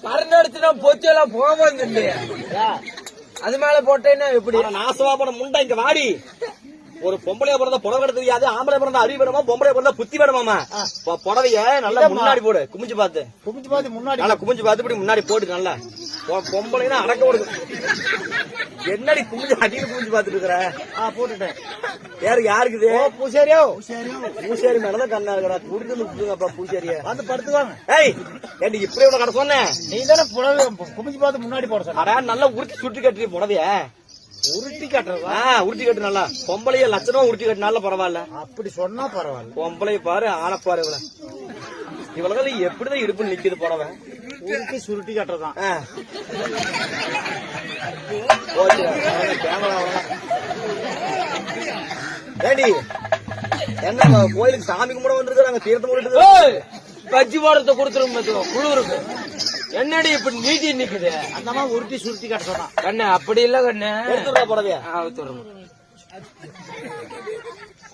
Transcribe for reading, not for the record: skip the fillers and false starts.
Current அடிச்சுனா பொச்சு எல்லாம் போக வந்து அது மேல போட்டேன்னா எப்படி நாசமா போன முண்டா இங்க வாடி. ஒரு பொம்பளைய பிறந்த புடவை கட்ட தெரியாது, ஆம்பளை பிறந்த அறிவு வேணுமா, பொம்பளை பிறந்த புத்தி வேணுமாமா. புடவைய நல்லா முன்னாடி போடு, குமிஞ்சு பார்த்து முன்னாடி நல்லா குமிஞ்சு பார்த்து இப்படி முன்னாடி போட்டு நல்லா. பொம்பளைன்னா அடக்க ஓடுது. என்னடி குமிஞ்சு அடியில் குமிஞ்சு பாத்துட்டு இருக்கிற? போட்டுட்டேன். யாருக்குது? பூசாரி மேலதான் கண்ணா இருக்கிறா. குடிச்சு பூசாரிய வந்து படுத்துவாங்க. ஏய் ஏண்டி இப்படி இவ்வளவு கடை சொன்னேன்? நீ தானே புடவை குமிஞ்சு பார்த்து முன்னாடி போட சொன்ன. நல்லா உருட்டி சுட்டி கட்டுறீ புடவைய. உருட்டி கட்டுறதா? உருட்டி கட்டு நல்லா. பொம்பளைய லட்சணமா உருட்டி கட்டினால பரவாயில்ல. அப்படி சொன்னா பரவாயில்ல. பொம்பளைய பாரு, ஆன பாரு. இவ்வளவு எப்படிதான் இடுப்பு நிக்குது புடவை? உருட்டி சுருட்டி கட்டுறதான். ஏடி என்ன கோயிலுக்கு சாமி கும்பிட வந்துருக்காங்க, தீர்த்தம் போட்டு கட்சி பாடத்தை கொடுத்துரும் குழுருக்கு. என்னடி இப்படி நீட்டி நிக்குது? அந்த மாதிரி உருட்டி சுருட்டி கட்ட சொன்னா. கண்ணு அப்படி இல்ல கண்ணு. புடவையா?